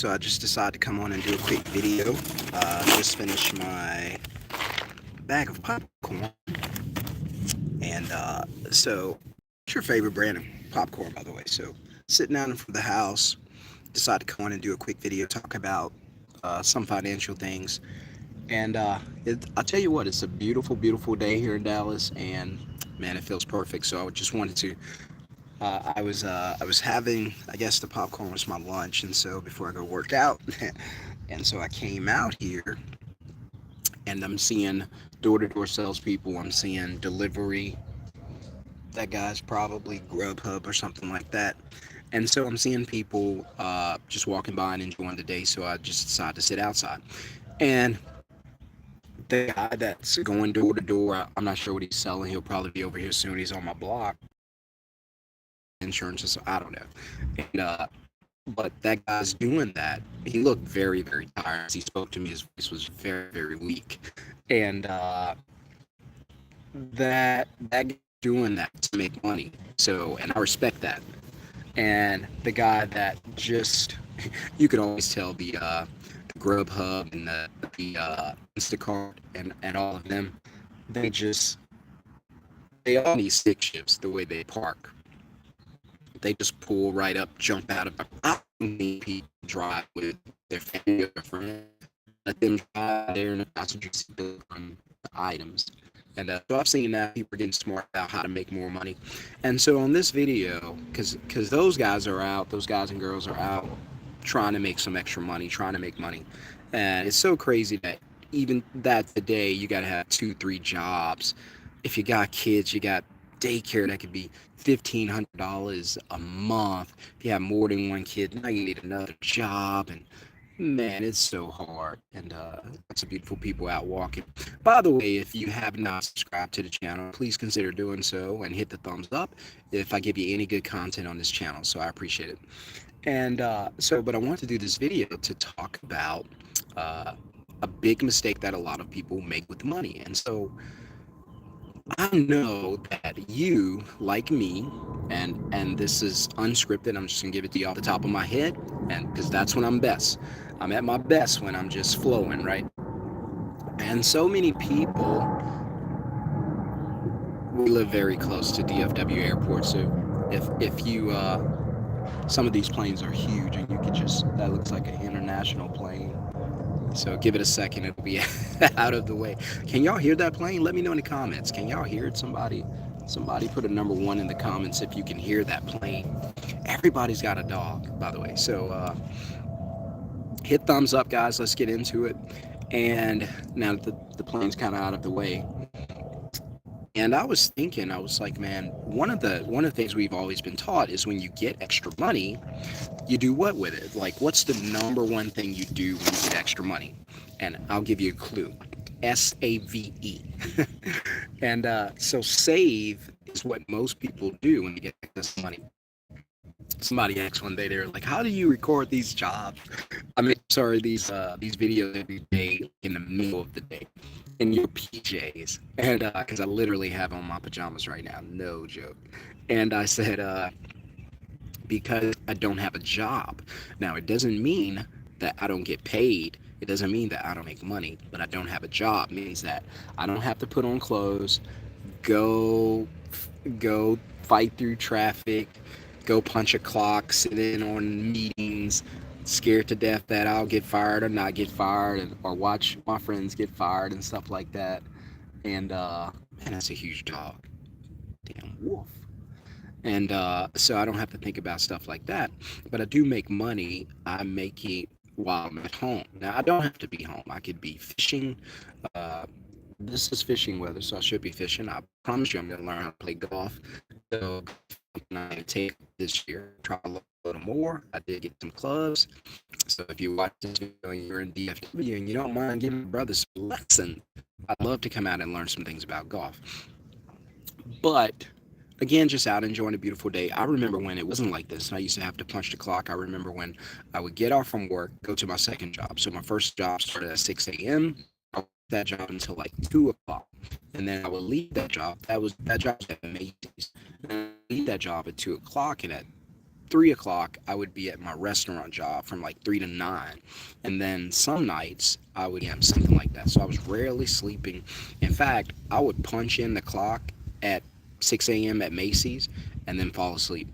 so I just decided to come on and do a quick video. Just finished my bag of popcorn, and what's your favorite brand of popcorn, by the way? So, sitting down in front of the house, decided to come on and do a quick video, talk about some financial things. And I'll tell you what, it's a beautiful, beautiful day here in Dallas, and man, it feels perfect. So I just wanted to. I was having, I guess the popcorn was my lunch, and so before I go work out, and so I came out here, and I'm seeing door-to-door salespeople. I'm seeing delivery. That guy's probably Grubhub or something like that. And so I'm seeing people just walking by and enjoying the day. So I just decided to sit outside. And the guy that's going door to door, I'm not sure what he's selling. He'll probably be over here soon. He's on my block. Insurance, so I don't know. And but that guy's doing that. He looked very, very tired. As he spoke to me, his voice was very, very weak. And that guy's doing that to make money. So, and I respect that. And the guy that just, you could always tell the Grubhub and the Instacart and all of them, they just, they all need stick shifts the way they park. They just pull right up, jump out of. I don't need people drive with their family or their friends. Let them drive there in the passenger seat from the items. And so I've seen that people are getting smart about how to make more money. And so on this video, because those guys are out, those guys and girls are out trying to make some extra money, trying to make money. And it's so crazy that even that today you got to have 2, 3 jobs. If you got kids, you got daycare that could be $1,500 a month. If you have more than one kid, now you need another job. And man, it's so hard. And lots of beautiful people out walking. By the way, if you have not subscribed to the channel, please consider doing so and hit the thumbs up if I give you any good content on this channel. So I appreciate it. And but I want to do this video to talk about a big mistake that a lot of people make with money. And so I know that you, like me, and this is unscripted. I'm just gonna give it to you off the top of my head, and because that's when I'm best. I'm at my best when I'm just flowing, right? And so many people, we live very close to DFW Airport, so if you some of these planes are huge, and you could just, that looks like an international plane. So give it a second, it'll be out of the way. Can y'all hear that plane? Let me know in the comments. Can y'all hear it? Somebody put a number 1 in the comments if you can hear that plane. Everybody's got a dog, by the way. So hit thumbs up, guys. Let's get into it. And now that the plane's kind of out of the way. And I was thinking, I was like, man, one of the things we've always been taught is when you get extra money, you do what with it? Like, what's the number one thing you do when you get extra money? And I'll give you a clue. SAVE. And so save is what most people do when you get this money. Somebody asked one day, they were like, how do you record these jobs? These videos every day in the middle of the day in your PJs. And because I literally have on my pajamas right now, no joke. And I said, because I don't have a job. Now, it doesn't mean that I don't get paid. It doesn't mean that I don't make money, but I don't have a job. It means that I don't have to put on clothes, go fight through traffic, go punch a clock, sit in on meetings, scared to death that I'll get fired or not get fired, or watch my friends get fired and stuff like that. And man, that's a huge dog. Damn wolf. And so I don't have to think about stuff like that. But I do make money. I make it while I'm at home. Now, I don't have to be home. I could be fishing. Uh, this is fishing weather, so I should be fishing. I promise you I'm going to learn how to play golf. So I take this year, try a little more. I did get some clubs. So if you watch this video and you're in DFW and you don't mind giving my brother some lesson, I'd love to come out and learn some things about golf. But again, just out enjoying a beautiful day. I remember when it wasn't like this. I used to have to punch the clock. I remember when I would get off from work, go to my second job. So my first job started at 6 a.m. I worked that job until like 2 o'clock. And then I would leave that job. That job was at Macy's. And I would leave that job at 2 o'clock. And at 3 o'clock, I would be at my restaurant job from like 3 to 9, and then some nights I would something like that. So I was rarely sleeping. In fact, I would punch in the clock at 6 a.m. at Macy's and then fall asleep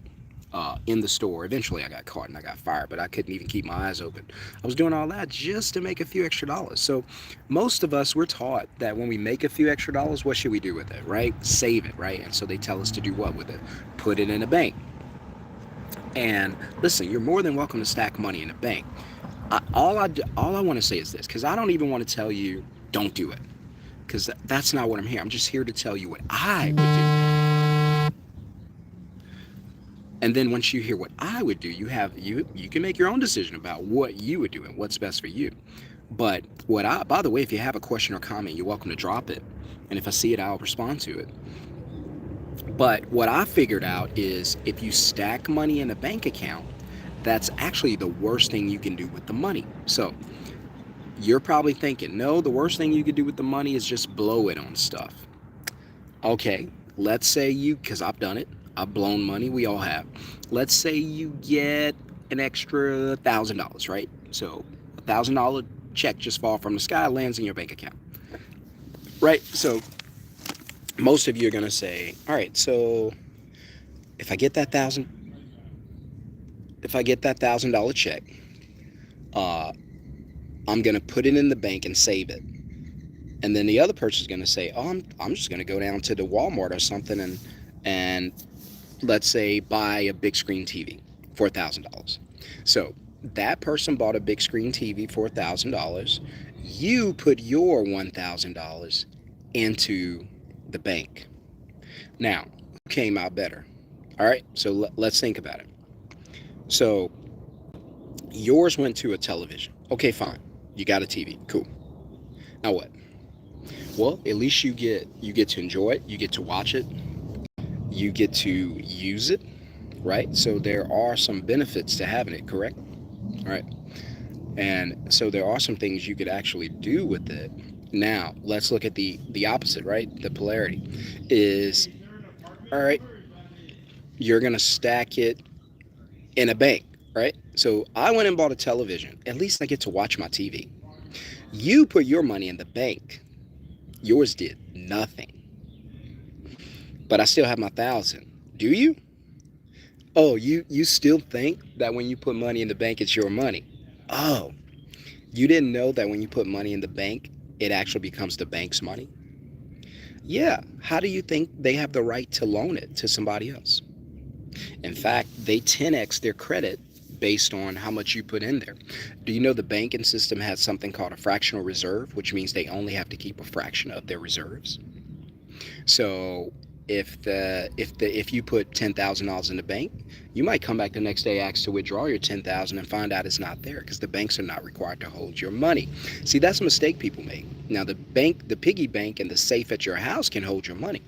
in the store. Eventually, I got caught and I got fired, but I couldn't even keep my eyes open. I was doing all that just to make a few extra dollars. So, most of us, we're taught that when we make a few extra dollars, what should we do with it, right? Save it, right? And so they tell us to do what with it? Put it in a bank. And listen, you're more than welcome to stack money in a bank. All I want to say is this, because I don't even want to tell you don't do it, because that's not what I'm here. I'm just here to tell you what I would do. And then once you hear what I would do, you can make your own decision about what you would do and what's best for you. But by the way, if you have a question or comment, you're welcome to drop it. And if I see it, I'll respond to it. But what I figured out is if you stack money in a bank account, that's actually the worst thing you can do with the money. So you're probably thinking, no, the worst thing you could do with the money is just blow it on stuff. Okay, let's say because I've done it, I've blown money, we all have. Let's say you get an extra $1,000, right? So $1,000 check just fall from the sky, lands in your bank account, right? So most of you are going to say, all right, so if I get that $1,000 check, I'm going to put it in the bank and save it. And then the other person's going to say, oh, I'm just going to go down to the Walmart or something and let's say buy a big screen TV for $1,000. So that person bought a big screen TV for $1,000. You put your $1,000 into the bank. Now, who came out better? All right, so let's think about it. So yours went to a television. Okay, fine. You got a TV. Cool. Now what? Well, at least you get to enjoy it. You get to watch it. You get to use it, right? So there are some benefits to having it, correct? All right. And so there are some things you could actually do with it. Now, let's look at the opposite, right? The polarity is, all right, you're going to stack it in a bank, right? So I went and bought a television. At least I get to watch my TV. You put your money in the bank. Yours did nothing. But I still have my 1,000. Do you? Oh, you still think that when you put money in the bank, it's your money? Oh, you didn't know that when you put money in the bank, it actually becomes the bank's money? Yeah. How do you think they have the right to loan it to somebody else? In fact, they 10x their credit based on how much you put in there. Do you know the banking system has something called a fractional reserve, which means they only have to keep a fraction of their reserves? So if you put $10,000 in the bank, you might come back the next day, ask to withdraw your $10,000 and find out it's not there because the banks are not required to hold your money. See, that's a mistake people make. Now the piggy bank and the safe at your house can hold your money.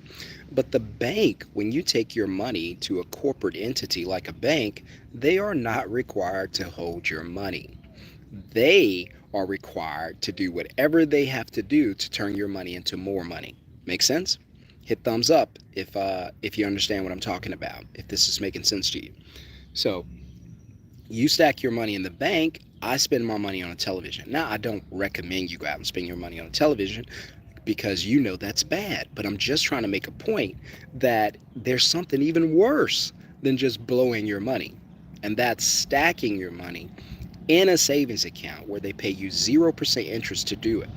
But the bank, when you take your money to a corporate entity like a bank, they are not required to hold your money. They are required to do whatever they have to do to turn your money into more money. Make sense? Hit thumbs up if you understand what I'm talking about, if this is making sense to you. So you stack your money in the bank. I spend my money on a television. Now, I don't recommend you go out and spend your money on a television because you know that's bad. But I'm just trying to make a point that there's something even worse than just blowing your money. And that's stacking your money in a savings account where they pay you 0% interest to do it.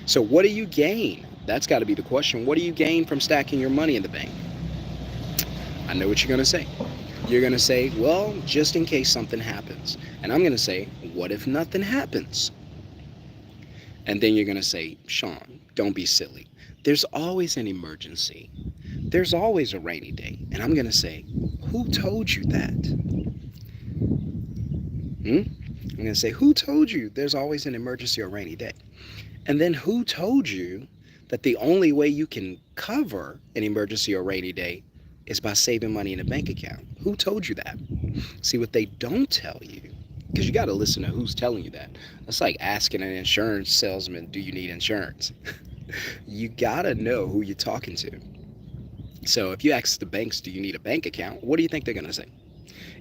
So what do you gain? That's got to be the question. What do you gain from stacking your money in the bank? I know what you're going to say. You're going to say, well, just in case something happens. And I'm going to say, what if nothing happens? And then you're going to say, Sean, don't be silly. There's always an emergency. There's always a rainy day. And I'm going to say, who told you that? I'm going to say, who told you there's always an emergency or rainy day? And then who told you that the only way you can cover an emergency or rainy day is by saving money in a bank account? Who told you that? See, what they don't tell you, because you got to listen to who's telling you that. That's like asking an insurance salesman, do you need insurance? You got to know who you're talking to. So if you ask the banks, do you need a bank account? What do you think they're going to say?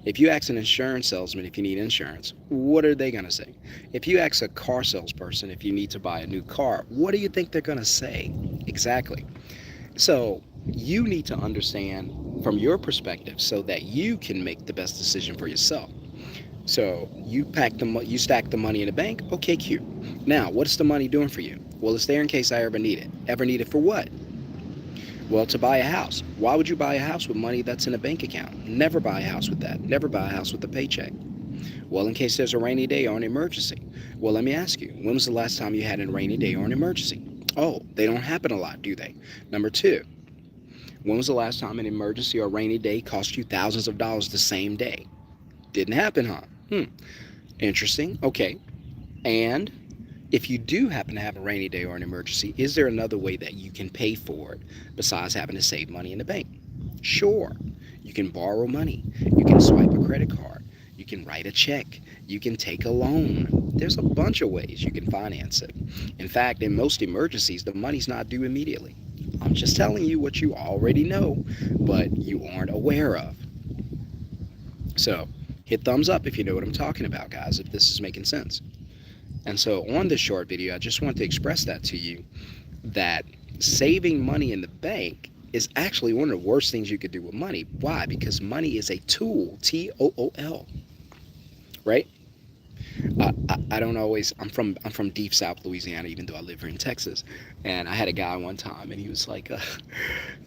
If you ask an insurance salesman if you need insurance, what are they going to say? If you ask a car salesperson if you need to buy a new car, what do you think they're going to say? Exactly. So you need to understand from your perspective so that you can make the best decision for yourself. So you stack the money in the bank. Okay, cute. Now, what's the money doing for you? Well, it's there in case I ever need it. Ever need it for what? Well, to buy a house. Why would you buy a house with money that's in a bank account? Never buy a house with that. Never buy a house with a paycheck. Well, in case there's a rainy day or an emergency. Well, let me ask you, when was the last time you had a rainy day or an emergency? Oh, they don't happen a lot, do they? Number two, when was the last time an emergency or rainy day cost you thousands of dollars the same day? Didn't happen, huh? Interesting. Okay. And if you do happen to have a rainy day or an emergency, is there another way that you can pay for it besides having to save money in the bank? Sure. You can borrow money. You can swipe a credit card. You can write a check. You can take a loan. There's a bunch of ways you can finance it. In fact, in most emergencies, the money's not due immediately. I'm just telling you what you already know, but you aren't aware of. So, hit thumbs up if you know what I'm talking about, guys, if this is making sense. And so on this short video, I just want to express that to you, that saving money in the bank is actually one of the worst things you could do with money. Why? Because money is a tool, Tool, right? I don't always, I'm from deep South Louisiana, even though I live here in Texas. And I had a guy one time and he was like,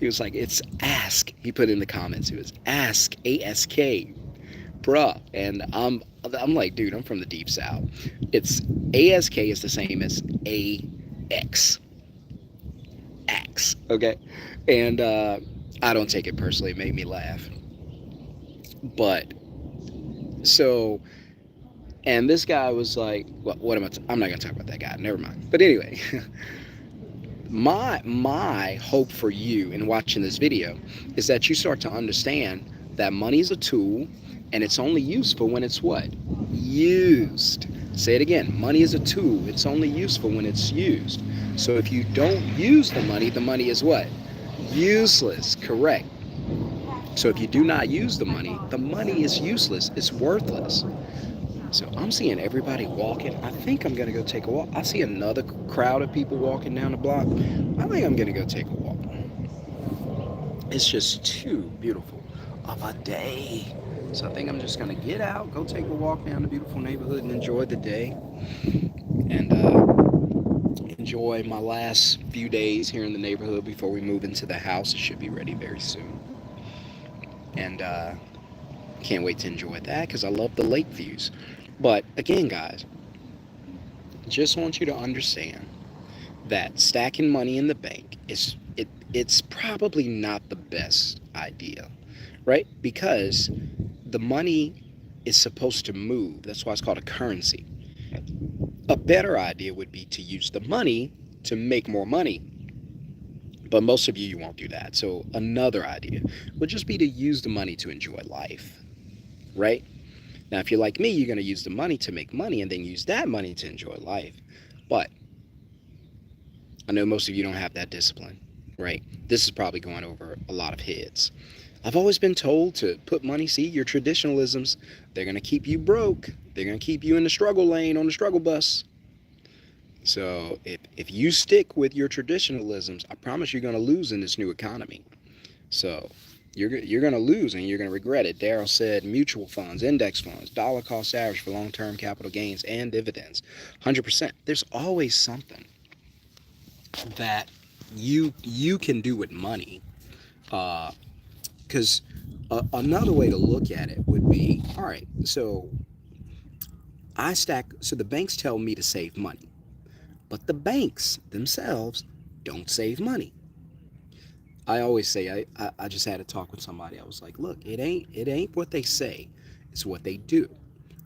it's ask. He put in the comments, it was ask, A-S-K, bruh. And I'm like, dude, I'm from the deep South. It's ASK is the same as AX. Ax, okay? And I don't take it personally. It made me laugh. But, so, and this guy was like, well, what am I'm not going to talk about that guy. Never mind. But anyway, my hope for you in watching this video is that you start to understand that money is a tool and it's only useful when it's what? Used. Say it again. Money is a tool. It's only useful when it's used. So if you don't use the money is what? Useless. Correct. So if you do not use the money is useless. It's worthless. So I'm seeing everybody walking. I think I'm going to go take a walk. I see another crowd of people walking down the block. I think I'm going to go take a walk. It's just too beautiful of a day. So I think I'm just going to get out, go take a walk down the beautiful neighborhood and enjoy the day. And enjoy my last few days here in the neighborhood before we move into the house. It should be ready very soon. And can't wait to enjoy that because I love the lake views. But again, guys, just want you to understand that stacking money in the bank it's probably not the best idea, right? Because the money is supposed to move. That's why it's called a currency. A better idea would be to use the money to make more money. But most of you won't do that. So another idea would just be to use the money to enjoy life, right? Now, if you're like me, you're going to use the money to make money and then use that money to enjoy life. But I know most of you don't have that discipline, right? This is probably going over a lot of heads. I've always been told to put money, see, your traditionalisms, they're going to keep you broke. They're going to keep you in the struggle lane on the struggle bus. So if you stick with your traditionalisms, I promise you're going to lose in this new economy. So you're going to lose and you're going to regret it. Daryl said mutual funds, index funds, dollar cost average for long-term capital gains and dividends, 100%. There's always something that you can do with money. Because another way to look at it would be, all right, so the banks tell me to save money, but the banks themselves don't save money. I always say, I just had a talk with somebody. I was like, look, it ain't what they say, it's what they do.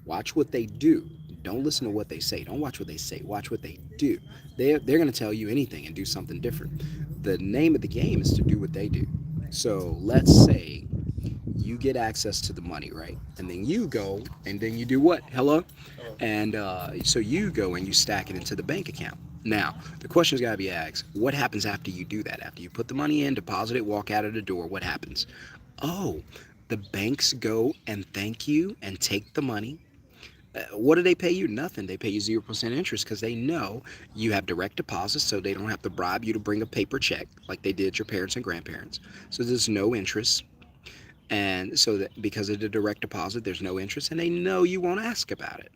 Watch what they do. Don't listen to what they say. Don't watch what they say. Watch what they do. They're going to tell you anything and do something different. The name of the game is to do what they do. So let's say you get access to the money, right? And then you go and then you do what? Hello? And so you go and you stack it into the bank account. Now, the question's got to be asked, what happens after you do that? After you put the money in, deposit it, walk out of the door, what happens? Oh, The banks go and thank you and take the money. What do they pay you? Nothing. They pay you 0% interest because they know you have direct deposits, so they don't have to bribe you to bring a paper check like they did your parents and grandparents. So there's no interest. And so that because of the direct deposit, there's no interest, and they know you won't ask about it.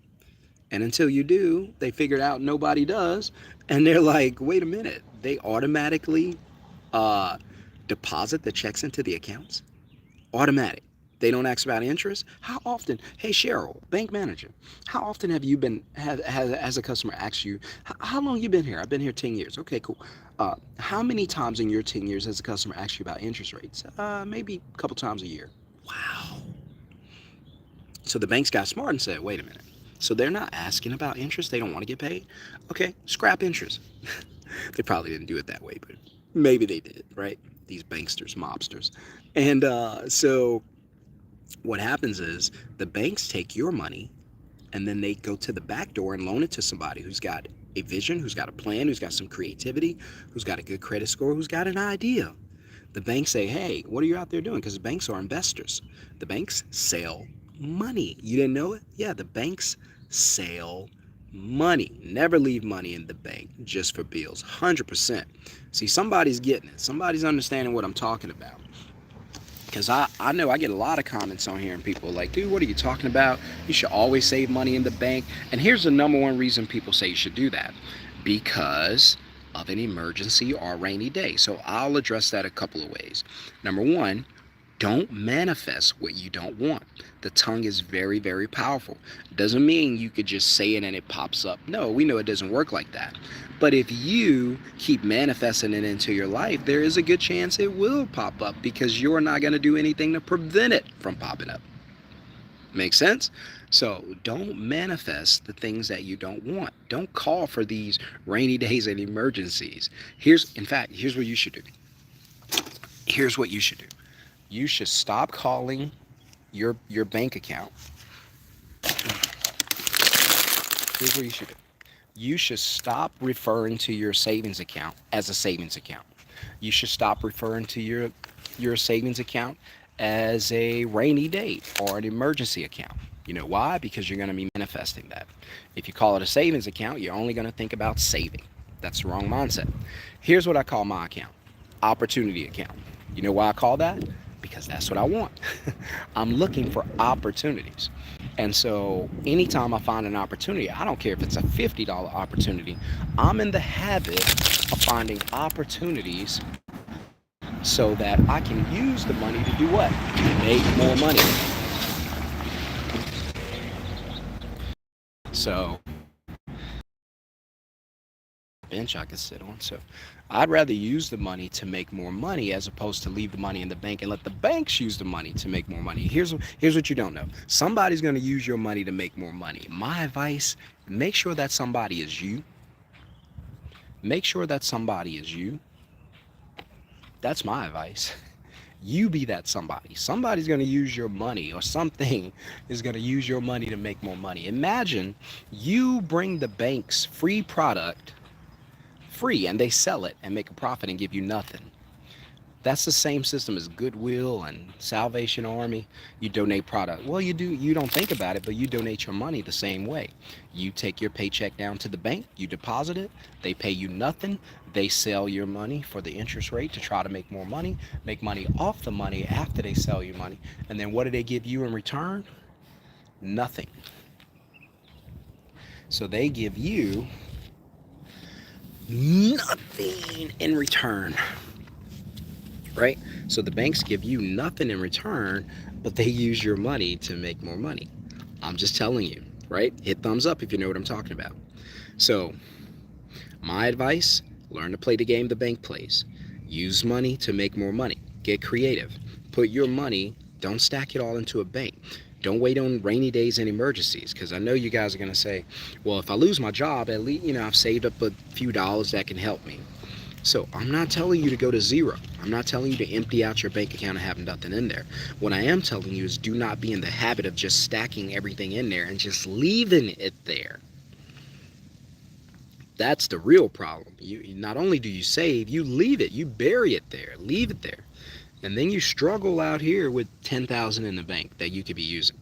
And until you do, they figured out nobody does, and they're like, wait a minute, they automatically uh, deposit the checks into the accounts? Automatic. They don't ask about interest. How often? Hey Cheryl, bank manager, how often have you been has a customer asked you, how long you been here? I've been here 10 years. Okay, cool. How many times in your 10 years has a customer asked you about interest rates? Maybe a couple times a year. Wow. So the banks got smart and said, wait a minute. So they're not asking about interest. They don't want to get paid. Okay, scrap interest. They probably didn't do it that way, but maybe they did, right? These banksters, mobsters. And so what happens is the banks take your money and then they go to the back door and loan it to somebody who's got a vision, who's got a plan, who's got some creativity, who's got a good credit score, who's got an idea. The banks say, hey, what are you out there doing? Because the banks are investors. The banks sell money. You didn't know it? Yeah, the banks sell money. Never leave money in the bank just for bills. 100%. See, somebody's getting it. Somebody's understanding what I'm talking about. Because I know I get a lot of comments on here and people are like, dude, what are you talking about? You should always save money in the bank. And here's the number one reason people say you should do that. Because of an emergency or a rainy day. So I'll address that a couple of ways. Number one, don't manifest what you don't want. The tongue is very, very powerful. Doesn't mean you could just say it and it pops up. No, we know it doesn't work like that. But if you keep manifesting it into your life, there is a good chance it will pop up because you're not going to do anything to prevent it from popping up. Make sense? So don't manifest the things that you don't want. Don't call for these rainy days and emergencies. In fact, here's what you should do. Here's what you should do. You should stop calling your bank account. Here's what you should do. You should stop referring to your savings account as a savings account. You should stop referring to your savings account as a rainy day or an emergency account. You know why? Because you're going to be manifesting that. If you call it a savings account, you're only going to think about saving. That's the wrong mindset. Here's what I call my account. Opportunity account. You know why I call that? Because that's what I want. I'm looking for opportunities. And so anytime I find an opportunity, I don't care if it's a $50 opportunity, I'm in the habit of finding opportunities so that I can use the money to do what? Make more money. So bench I could sit on. So I'd rather use the money to make more money as opposed to leave the money in the bank and let the banks use the money to make more money. Here's what you don't know. Somebody's going to use your money to make more money. My advice, make sure that somebody is you. Make sure that somebody is you. That's my advice. You be that somebody. Somebody's going to use your money, or something is going to use your money to make more money. Imagine you bring the banks free product free and they sell it and make a profit and give you nothing. That's the same system as Goodwill and Salvation Army. You donate product. Well, you don't think about it, but you donate your money the same way. You take your paycheck down to the bank, you deposit it, they pay you nothing, they sell your money for the interest rate to try to make more money, make money off the money after they sell your money. And then what do they give you in return? Nothing. So they give you nothing in return. Right? So the banks give you nothing in return, but they use your money to make more money. I'm just telling you, right? Hit thumbs up if you know what I'm talking about. So my advice, learn to play the game the bank plays. Use money to make more money. Get creative. Put your money, don't stack it all into a bank. Don't wait on rainy days and emergencies, because I know you guys are going to say, well, if I lose my job, at least, I've saved up a few dollars that can help me. So I'm not telling you to go to zero. I'm not telling you to empty out your bank account and have nothing in there. What I am telling you is do not be in the habit of just stacking everything in there and just leaving it there. That's the real problem. You not only do you save, you leave it. You bury it there. Leave it there. And then you struggle out here with 10,000 in the bank that you could be using.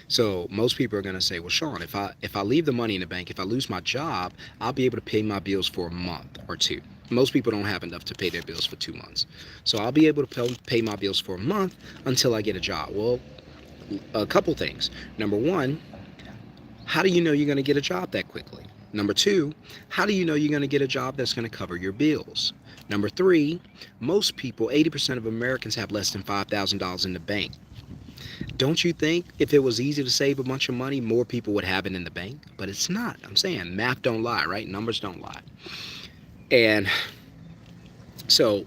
So most people are going to say, well, Shon, if I leave the money in the bank, if I lose my job, I'll be able to pay my bills for a month or two. Most people don't have enough to pay their bills for 2 months. So I'll be able to pay my bills for a month until I get a job. Well, a couple things. Number one, how do you know you're going to get a job that quickly? Number two, how do you know you're going to get a job that's going to cover your bills? Number three, most people, 80% of Americans, have less than $5,000 in the bank. Don't you think if it was easy to save a bunch of money, more people would have it in the bank? But it's not. I'm saying math don't lie, right? Numbers don't lie. And so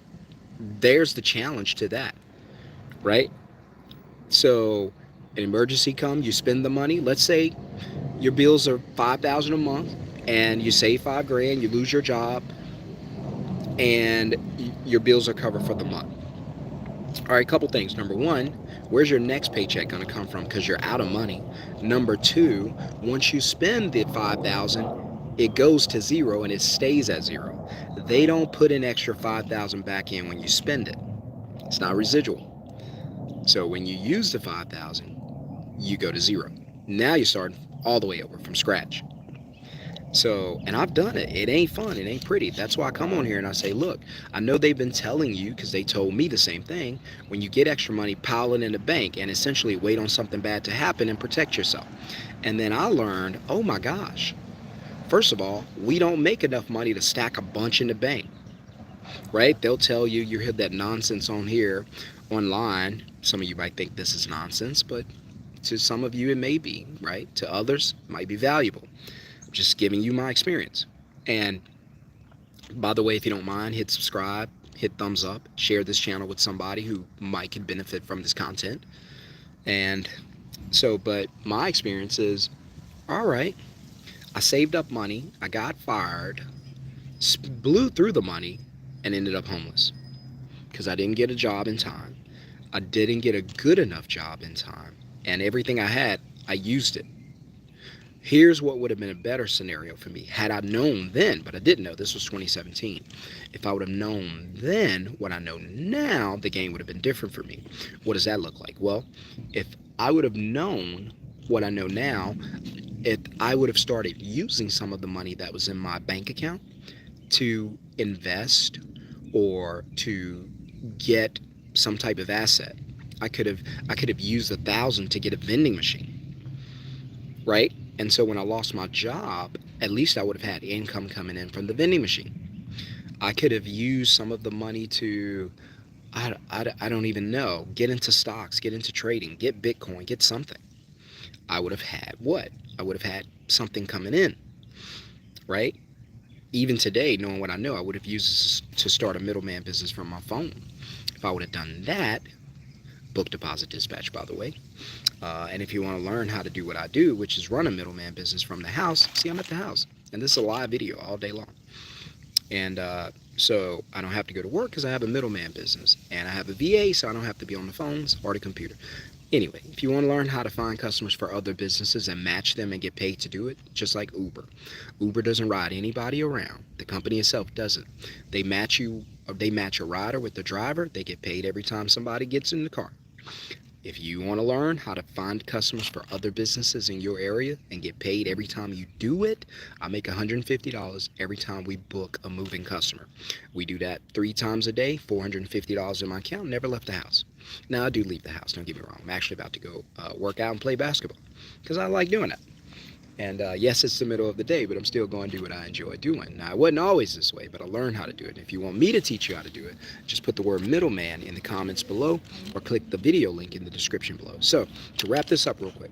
there's the challenge to that, right? So an emergency comes, you spend the money. Let's say your bills are $5,000 a month and you save $5,000, you lose your job, and your bills are covered for the month. All right, couple things. Number one, where's your next paycheck going to come from? Because you're out of money. Number two, once you spend the $5,000, it goes to zero and it stays at zero. They don't put an extra $5,000 back in when you spend it. It's not residual. So when you use the $5,000, you go to zero. Now you start all the way over from scratch. So, and I've done it. It ain't fun. It ain't pretty. That's why I come on here and I say, look, I know they've been telling you, because they told me the same thing, when you get extra money, pile it in the bank and essentially wait on something bad to happen and protect yourself. And then I learned, oh my gosh, first of all, we don't make enough money to stack a bunch in the bank, right? They'll tell you, you hear that nonsense on here online. Some of you might think this is nonsense, but to some of you it may be, right? To others, it might be valuable. Just giving you my experience. And by the way, if you don't mind, hit subscribe, hit thumbs up, share this channel with somebody who might could benefit from this content. And so, but my experience is, all right, I saved up money, I got fired, blew through the money, and ended up homeless because I didn't get a job in time. I didn't get a good enough job in time, and everything I had, I used it. Here's what would have been a better scenario for me had I known then, but I didn't know. This was 2017. If I would have known then what I know now, the game would have been different for me. What does that look like? Well, if I would have known what I know now, if I would have started using some of the money that was in my bank account to invest or to get some type of asset. I could have used $1,000 to get a vending machine, right? And so when I lost my job, at least I would have had income coming in from the vending machine. I could have used some of the money to, I don't even know, get into stocks, get into trading, get Bitcoin, get something. I would have had what? I would have had something coming in, right? Even today, knowing what I know, I would have used to start a middleman business from my phone. If I would have done that, book deposit dispatch, by the way. And if you want to learn how to do what I do, which is run a middleman business from the house, see, I'm at the house. And this is a live video all day long. And so I don't have to go to work because I have a middleman business. And I have a VA, so I don't have to be on the phones or the computer. Anyway, if you want to learn how to find customers for other businesses and match them and get paid to do it, just like Uber. Uber doesn't ride anybody around. The company itself doesn't. They match you, or they match a rider with the driver. They get paid every time somebody gets in the car. If you want to learn how to find customers for other businesses in your area and get paid every time you do it, I make $150 every time we book a moving customer. We do that 3 times a day, $450 in my account, never left the house. Now, I do leave the house, don't get me wrong. I'm actually about to go work out and play basketball because I like doing that. And yes, it's the middle of the day, but I'm still going to do what I enjoy doing. Now, it wasn't always this way, but I learned how to do it. If you want me to teach you how to do it, just put the word middleman in the comments below or click the video link in the description below. So, to wrap this up real quick,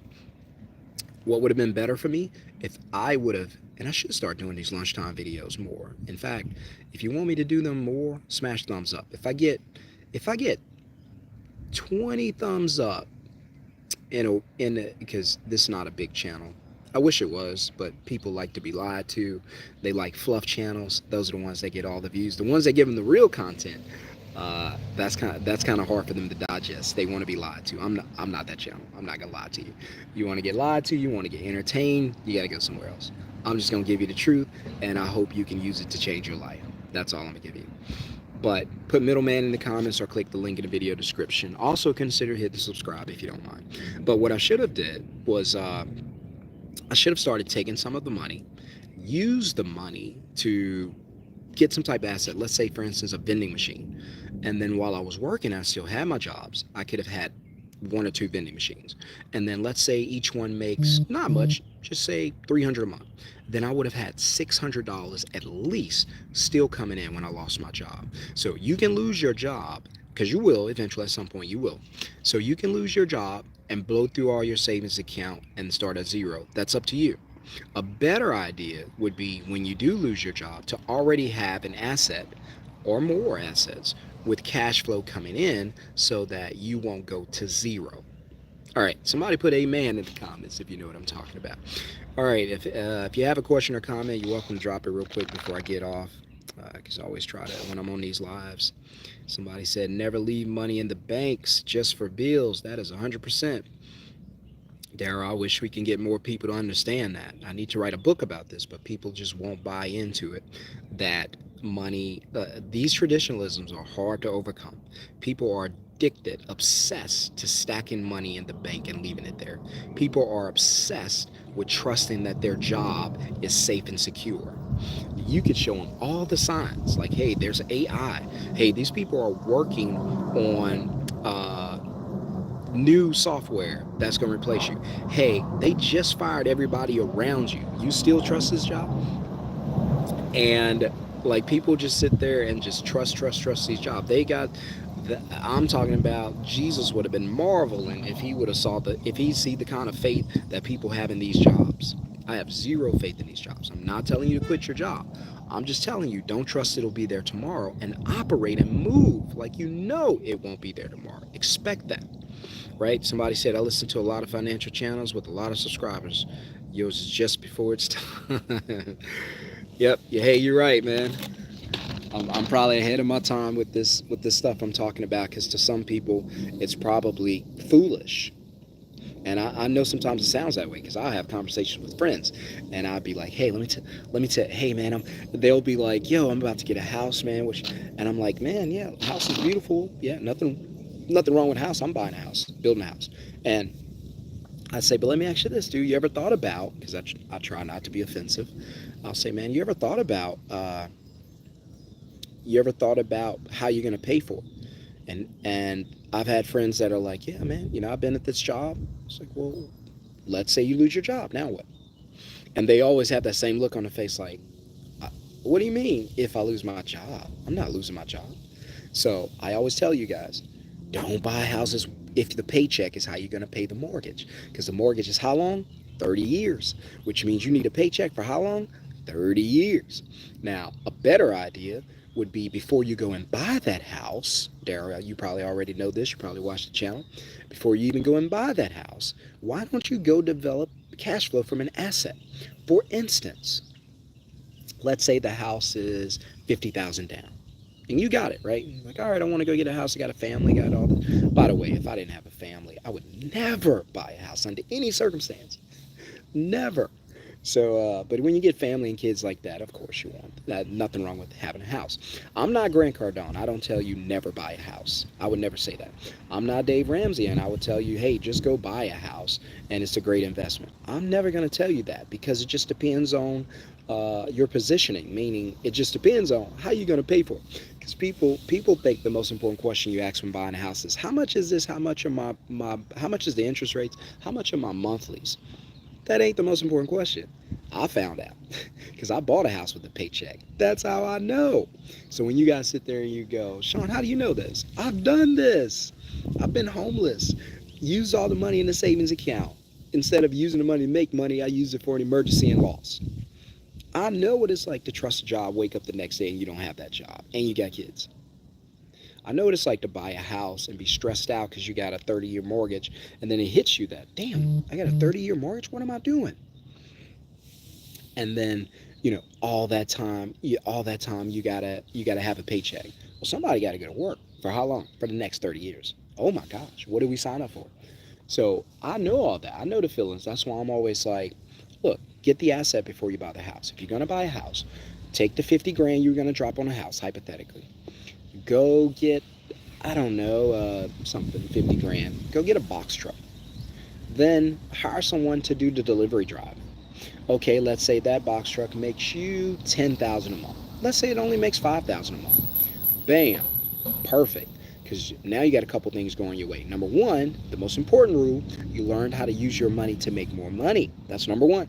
what would have been better for me if I would have, and I should start doing these lunchtime videos more. In fact, if you want me to do them more, smash thumbs up. If I get 20 thumbs up because this is not a big channel. I wish it was, but people like to be lied to. They like fluff channels. Those are the ones that get all the views. The ones that give them the real content, that's kind of hard for them to digest. They want to be lied to. I'm not that channel. I'm not gonna lie to you. You want to get lied to, you want to get entertained, you gotta go somewhere else. I'm just gonna give you the truth, and I hope you can use it to change your life. That's all I'm gonna give you. But put middleman in the comments or click the link in the video description. Also consider hitting subscribe if you don't mind. But what I should have did was I should have started taking some of the money, use the money to get some type of asset. Let's say, for instance, a vending machine. And then while I was working, I still had my jobs. I could have had one or two vending machines. And then let's say each one makes not much, just say 300 a month. Then I would have had $600 at least still coming in when I lost my job. So you can lose your job, because you will eventually at some point, you will. So you can lose your job and blow through all your savings account and start at zero. That's up to you. A better idea would be, when you do lose your job, to already have an asset or more assets with cash flow coming in so that you won't go to zero. All right, somebody put amen in the comments if you know what I'm talking about. All right, if you have a question or comment, you're welcome to drop it real quick before I get off, because I always try to, when I'm on these lives. Somebody said, never leave money in the banks just for bills. That is 100%. Daryl, I wish we can get more people to understand that. I need to write a book about this, but people just won't buy into it. That money, these traditionalisms are hard to overcome. People are addicted, obsessed to stacking money in the bank and leaving it there. People are obsessed with trusting that their job is safe and secure. You could show them all the signs, like, hey, there's AI. Hey, these people are working on new software that's going to replace you. Hey, they just fired everybody around you. You still trust this job? And like, people just sit there and just trust these jobs. They got I'm talking about, Jesus would have been marveling if he would have saw if he see the kind of faith that people have in these jobs. I have zero faith in these jobs. I'm not telling you to quit your job. I'm just telling you, don't trust it'll be there tomorrow, and operate and move like you know it won't be there tomorrow. Expect that. Right? Somebody said, I listen to a lot of financial channels with a lot of subscribers. Yours is just before it's time. Yep. Yeah, hey, you're right, man. I'm probably ahead of my time with this stuff I'm talking about, because to some people it's probably foolish. And I know sometimes it sounds that way, because I have conversations with friends, and I'd be like, hey, let me tell, hey man, they'll be like, yo, I'm about to get a house, man. And I'm like, man, yeah, house is beautiful. Yeah, nothing wrong with a house. I'm buying a house, building a house. And I say, but let me ask you this, dude. You ever thought about, because I try not to be offensive, I'll say, man, you ever thought about how you're going to pay for it? And I've had friends that are like, yeah, man, I've been at this job. It's like, well, let's say you lose your job. Now what? And they always have that same look on the face, like, what do you mean if I lose my job? I'm not losing my job. So I always tell you guys, don't buy houses if the paycheck is how you're going to pay the mortgage. Because the mortgage is how long? 30 years, which means you need a paycheck for how long? 30 years. Now, a better idea would be, before you go and buy that house, Daryl, you probably already know this, you probably watched the channel, before you even go and buy that house, why don't you go develop cash flow from an asset? For instance, let's say the house is 50,000 down. And you got it, right? Like, all right, I want to go get a house. I got a family, got all this. By the way, if I didn't have a family, I would never buy a house under any circumstance. Never. So, but when you get family and kids like that, of course you want that. Nothing wrong with having a house. I'm not Grant Cardone. I don't tell you never buy a house. I would never say that. I'm not Dave Ramsey, and I would tell you, hey, just go buy a house, and it's a great investment. I'm never going to tell you that, because it just depends on your positioning. Meaning, it just depends on how you're going to pay for it. Because people think the most important question you ask when buying a house is, how much is this? How much are how much is the interest rates? How much are my monthlies? That ain't the most important question. I found out because I bought a house with a paycheck. That's how I know. So when you guys sit there and you go, Sean, how do you know this? I've done this. I've been homeless. Used all the money in the savings account. Instead of using the money to make money, I used it for an emergency and loss. I know what it's like to trust a job, wake up the next day and you don't have that job, and you got kids. I know what it's like to buy a house and be stressed out because you got a 30-year mortgage, and then it hits you that, damn, I got a 30-year mortgage? What am I doing? And then, all that time you gotta have a paycheck. Well, somebody got to go to work for how long? For the next 30 years. Oh my gosh, what did we sign up for? So I know all that. I know the feelings. That's why I'm always like, look, get the asset before you buy the house. If you're gonna buy a house, take the 50 grand you're gonna drop on a house, hypothetically. Go get, I don't know, something, 50 grand. Go get a box truck. Then hire someone to do the delivery drive. Okay, let's say that box truck makes you 10,000 a month. Let's say it only makes 5,000 a month. Bam, perfect. Because now you got a couple things going your way. Number one, the most important rule, you learned how to use your money to make more money. That's number one.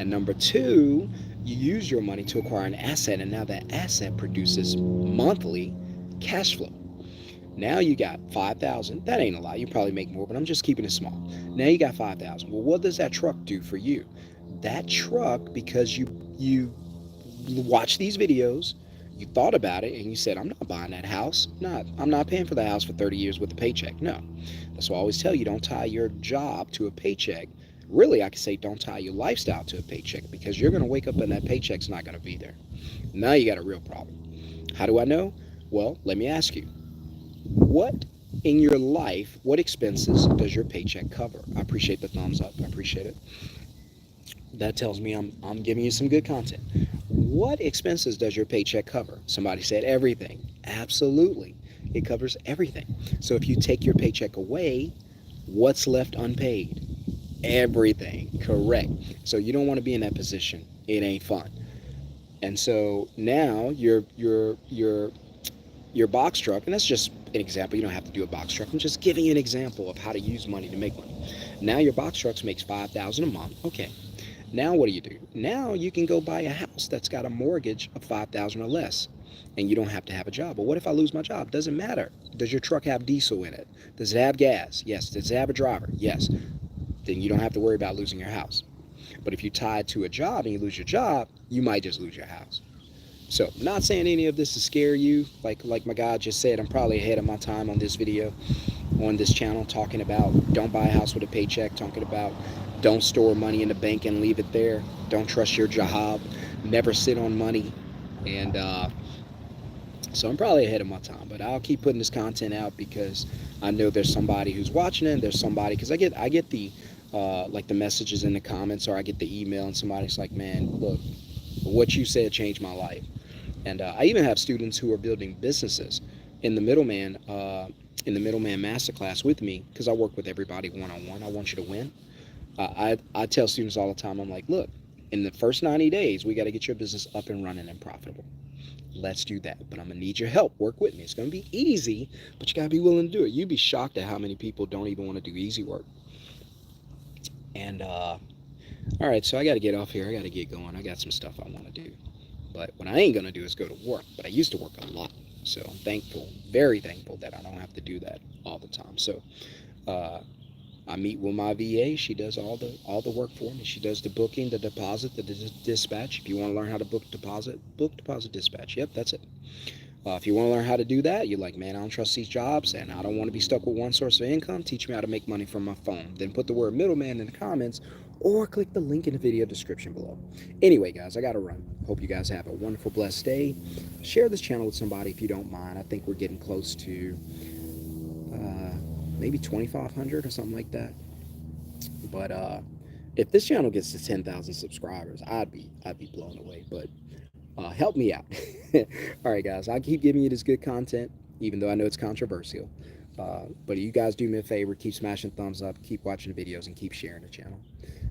And number two, you use your money to acquire an asset, and now that asset produces monthly cash flow. Now you got 5,000. That ain't a lot. You probably make more, but I'm just keeping it small. Now you got 5,000. Well, what does that truck do for you? That truck, because you watch these videos, you thought about it, and you said, I'm not buying that house. I'm not paying for the house for 30 years with a paycheck. No. That's why I always tell you, don't tie your job to a paycheck. Really, I could say don't tie your lifestyle to a paycheck, because you're going to wake up and that paycheck's not going to be there. Now you got a real problem. How do I know? Well, let me ask you, what in your life, what expenses does your paycheck cover? I appreciate the thumbs up. I appreciate it. That tells me I'm giving you some good content. What expenses does your paycheck cover? Somebody said everything. Absolutely. It covers everything. So if you take your paycheck away, what's left unpaid? Everything. Correct. So you don't want to be in that position. It ain't fun. And so now your box truck, and that's just an example. You don't have to do a box truck. I'm just giving you an example of how to use money to make money. Now your box truck makes 5,000 a month. Okay. Now what do? Now you can go buy a house that's got a mortgage of 5,000 or less, and you don't have to have a job. But what if I lose my job? Doesn't matter. Does your truck have diesel in it? Does it have gas? Yes. Does it have a driver? Yes. Then you don't have to worry about losing your house. But if you tie it to a job and you lose your job, you might just lose your house. So, not saying any of this to scare you. Like my guy just said, I'm probably ahead of my time on this video, on this channel, talking about don't buy a house with a paycheck, talking about don't store money in the bank and leave it there, don't trust your job, never sit on money. And so I'm probably ahead of my time, but I'll keep putting this content out because I know there's somebody who's watching it. And there's somebody, because I get the like the messages in the comments, or I get the email and somebody's like, man, look, what you said changed my life. And I even have students who are building businesses in the middleman masterclass with me, because I work with everybody one-on-one. I want you to win. I tell students all the time, I'm like, look, in the first 90 days, we got to get your business up and running and profitable. Let's do that. But I'm going to need your help. Work with me. It's going to be easy, but you got to be willing to do it. You'd be shocked at how many people don't even want to do easy work. And all right, so I got to get off here. I got to get going. I got some stuff I want to do. But what I ain't going to do is go to work. But I used to work a lot. So I'm thankful, very thankful that I don't have to do that all the time. So I meet with my VA. She does all the work for me. She does the booking, the deposit, the dispatch. If you want to learn how to book, deposit, dispatch. Yep, that's it. If you want to learn how to do that, you're like, man, I don't trust these jobs and I don't want to be stuck with one source of income. Teach me how to make money from my phone. Then put the word middleman in the comments, or click the link in the video description below. Anyway, guys, I got to run. Hope you guys have a wonderful, blessed day. Share this channel with somebody if you don't mind. I think we're getting close to maybe 2,500 or something like that. But if this channel gets to 10,000 subscribers, I'd be blown away. But help me out. All right, guys, I'll keep giving you this good content, even though I know it's controversial. But you guys do me a favor, keep smashing thumbs up, keep watching the videos, and keep sharing the channel.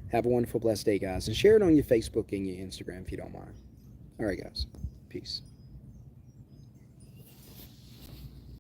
Have a wonderful, blessed day, guys. And share it on your Facebook and your Instagram if you don't mind. All right, guys. Peace.